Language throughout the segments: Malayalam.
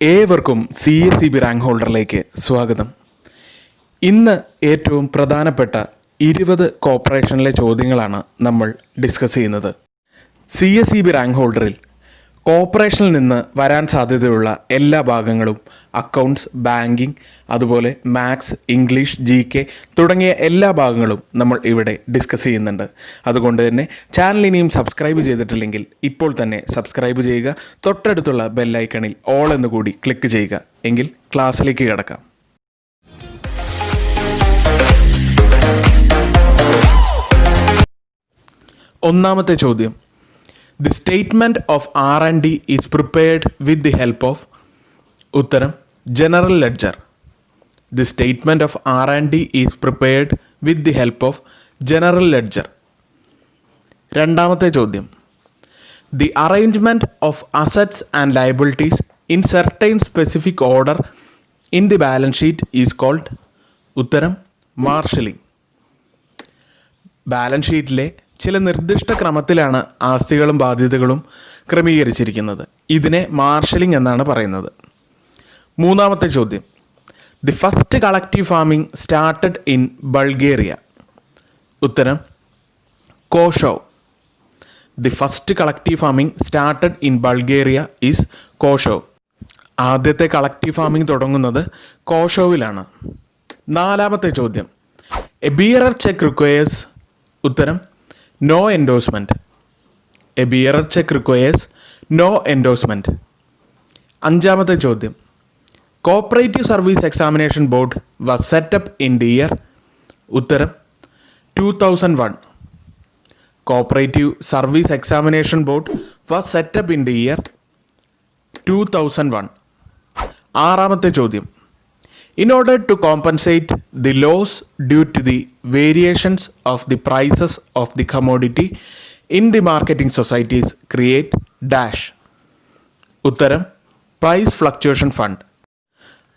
ഏവർക്കും CSEB റാങ്ക് ഹോൾഡറിലേക്ക് സ്വാഗതം. ഇന്ന് ഏറ്റവും പ്രധാനപ്പെട്ട 20 കോർപ്പറേഷനിലെ ചോദ്യങ്ങളാണ് നമ്മൾ ഡിസ്കസ് ചെയ്യുന്നത്. CSEB റാങ്ക് ഹോൾഡറിൽ കോർപ്പറേഷനിൽ നിന്ന് വരാൻ സാധ്യതയുള്ള എല്ലാ ഭാഗങ്ങളും അക്കൗണ്ട്സ്, ബാങ്കിങ്, അതുപോലെ മാത്സ്, ഇംഗ്ലീഷ്, GK തുടങ്ങിയ എല്ലാ ഭാഗങ്ങളും നമ്മൾ ഇവിടെ ഡിസ്കസ് ചെയ്യുന്നുണ്ട്. അതുകൊണ്ട് തന്നെ ചാനൽ ഇനിയും സബ്സ്ക്രൈബ് ചെയ്തിട്ടില്ലെങ്കിൽ ഇപ്പോൾ തന്നെ സബ്സ്ക്രൈബ് ചെയ്യുക. തൊട്ടടുത്തുള്ള ബെല്ലൈക്കണിൽ ഓൾ എന്ന് കൂടി ക്ലിക്ക് ചെയ്യുക. എങ്കിൽ ക്ലാസ്സിലേക്ക് കിടക്കാം. ഒന്നാമത്തെ ചോദ്യം, The statement of R&D is prepared with the help of ഉത്തരം General Ledger. The statement of R&D is prepared with the help of General Ledger. രണ്ടാമത്തെ ചോദ്യം, The arrangement of assets and liabilities in certain specific order in the balance sheet is called ഉത്തരം മാർഷലിംഗ്. ബാലൻസ് ഷീറ്റിലെ ചില നിർദ്ദിഷ്ട ക്രമത്തിലാണ് ആസ്തികളും ബാധ്യതകളും ക്രമീകരിച്ചിരിക്കുന്നത്. ഇതിനെ മാർഷലിംഗ് എന്നാണ് പറയുന്നത്. മൂന്നാമത്തെ ചോദ്യം, the first collective farming started in Bulgaria. ഉത്തരം Koshov. The first collective farming started in Bulgaria is Koshov. ആദ്യത്തെ കളക്റ്റീവ് ഫാമിംഗ് തുടങ്ങുന്നത് കോഷോവിലാണ്. നാലാമത്തെ ചോദ്യം, എ ബിയറർ ചെക്ക് റിക്വയേഴ്സ്. ഉത്തരം no endorsement. A bearer cheque requires no endorsement. അഞ്ചാമത്തെ ചോദ്യം, cooperative service examination board was set up in the year. ഉത്തരം 2001. Cooperative service examination board was set up in the year 2001. ആറാമത്തെ ചോദ്യം, in order to compensate the loss due to the variations of the prices of the commodity in the marketing societies create dash. ഉത്തരം പ്രൈസ് ഫ്ലക്ച്വേഷൻ ഫണ്ട്.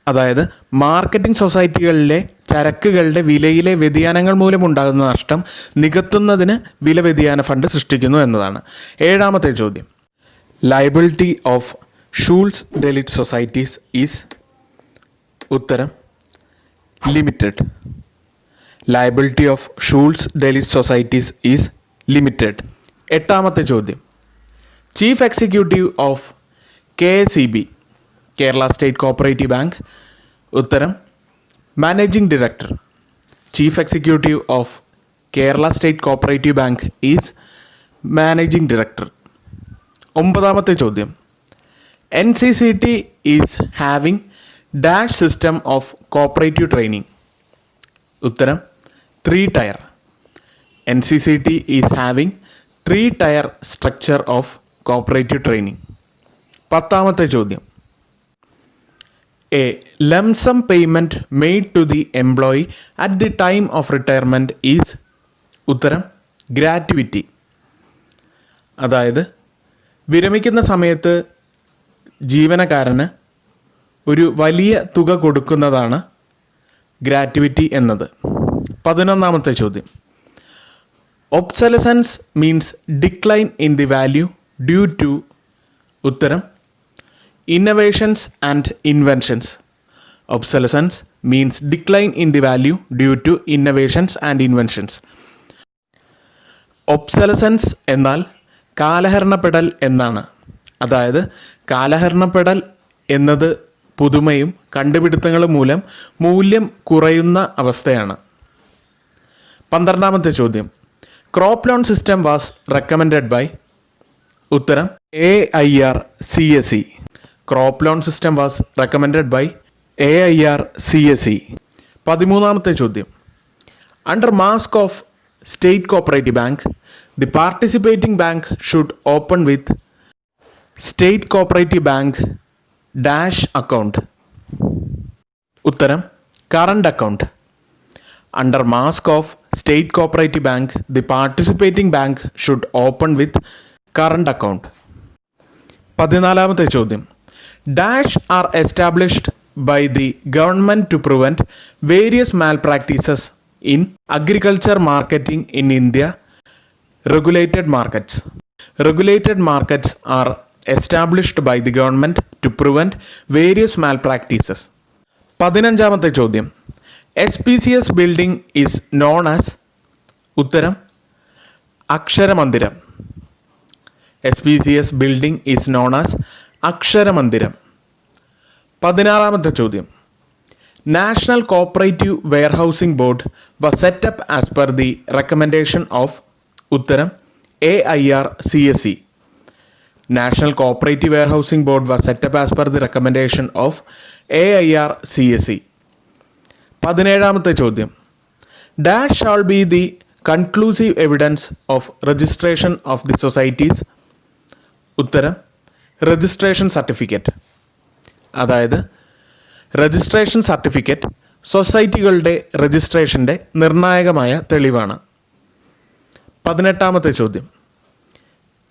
അതായത് മാർക്കറ്റിംഗ് സൊസൈറ്റികളിലെ ചരക്കുകളുടെ വിലയിലെ വ്യതിയാനങ്ങൾ മൂലമുണ്ടാകുന്ന നഷ്ടം നികത്തുന്നതിന് വില വ്യതിയാന ഫണ്ട് സൃഷ്ടിക്കുന്നു എന്നതാണ്. ഏഴാമത്തെ ചോദ്യം, liability of Schulze Delitzsch societies is. ഉത്തരം limited. Liability of Schulze Delitzsch societies is limited. എട്ടാമത്തെ ചോദ്യം, chief executive of KSEB Kerala state cooperative bank. ഉത്തരം managing director. Chief executive of Kerala state cooperative bank is managing director. ഒമ്പതാമത്തെ ചോദ്യം, NCCT is having dash system of cooperative training. ഉത്തരം 3 tier. NCCT is having 3 tier structure of cooperative training. പത്താമത്തെ ചോദ്യം, a lump sum payment made to the employee at the time of retirement is. ഉത്തരം ഗ്രാറ്റുവിറ്റി. അതായത് വിരമിക്കുന്ന സമയത്ത് ജീവനക്കാരന് ഒരു വലിയ തുക കൊടുക്കുന്നതാണ് ഗ്രാറ്റുവിറ്റി എന്നത്. 11ാമത്തെ ചോദ്യം, obsolescence means decline in the value due to. ഉത്തരം innovations and inventions. Obsolescence means decline in the value due to innovations and inventions. Obsolescence എന്നാൽ കാലഹരണപ്പെടൽ എന്നാണ്. അതായത് കാലഹരണപ്പെടൽ എന്നത് പുതുമയും കണ്ടുപിടുത്തങ്ങളും മൂലം മൂല്യം കുറയുന്ന അവസ്ഥയാണ്. 12ാമത്തെ ചോദ്യം, crop loan system was recommended by. ഉത്തരം AIRCSE. Crop loan system was recommended by AIRCSE. 13ാമത്തെ ചോദ്യം, under mask of state cooperative bank the participating bank should open with state cooperative bank dash account. ഉത്തരം current account. Under mask of state cooperative bank the participating bank should open with current account. 14ാമത്തെ ചോദ്യം, dash are established by the government to prevent various malpractices in agriculture marketing in India. Regulated markets. Regulated markets are established by the government to prevent various malpractices. 15ാമത്തെ ചോദ്യം, SPCS building is known as. ഉത്തരം Aksharamandiram. SPCS building is known as Aksharamandiram. 16ാമത്തെ ചോദ്യം, national cooperative warehousing board was set up as per the recommendation of. ഉത്തരം AIRCSE. National cooperative warehousing board was set up as per the recommendation of AIRCSE. 17ാമത്തെ ചോദ്യം, dash shall be the conclusive evidence of registration of the societies. ഉത്തരം രജിസ്ട്രേഷൻ സർട്ടിഫിക്കറ്റ്. അതായത് രജിസ്ട്രേഷൻ സർട്ടിഫിക്കറ്റ് സൊസൈറ്റികളുടെ രജിസ്ട്രേഷൻ്റെ നിർണായകമായ തെളിവാണ്. 18ാമത്തെ ചോദ്യം,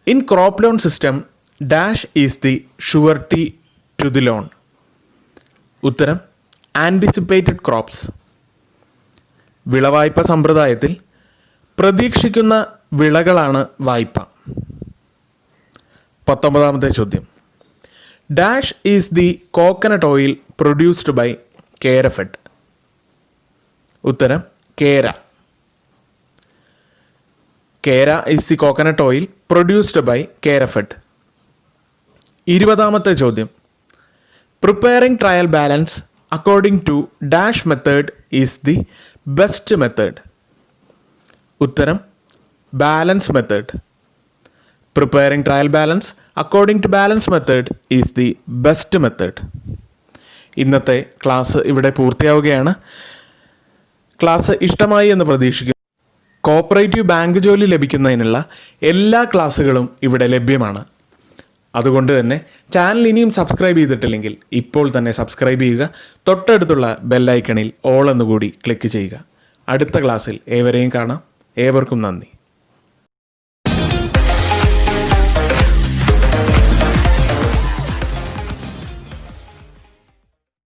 in crop loan system dash is the surety to the loan. ഉത്തരം ആൻറ്റിസിപ്പേറ്റഡ് ക്രോപ്സ്. വിളവായ്പ സമ്പ്രദായത്തിൽ പ്രതീക്ഷിക്കുന്ന വിളകളാണ് വായ്പ. 19ാമത്തെ ചോദ്യം, dash is the coconut oil produced by Kerafed. ഉത്തരം Kera. Kera is the coconut oil produced by Kerafed. 20ാമത്തെ ചോദ്യം, preparing trial balance according to dash method is the best method. ഉത്തരം balance method. Preparing trial balance according to balance method is the best method. ഇന്നത്തെ ക്ലാസ് ഇവിടെ പൂർത്തിയാവുകയാണ്. ക്ലാസ് ഇഷ്ടമായി എന്ന് പ്രതീക്ഷിക്കുന്നു. കോപ്പറേറ്റീവ് ബാങ്ക് ജോലി ലഭിക്കുന്നതിനുള്ള എല്ലാ ക്ലാസ്സുകളും ഇവിടെ ലഭ്യമാണ്. അതുകൊണ്ട് തന്നെ ചാനൽ ഇനിയും സബ്സ്ക്രൈബ് ചെയ്തിട്ടില്ലെങ്കിൽ ഇപ്പോൾ തന്നെ സബ്സ്ക്രൈബ് ചെയ്യുക. തൊട്ടടുത്തുള്ള ബെല്ലൈക്കണിൽ ഓൾ എന്നുകൂടി ക്ലിക്ക് ചെയ്യുക. അടുത്ത ക്ലാസ്സിൽ ഏവരെയും കാണാം. ഏവർക്കും നന്ദി.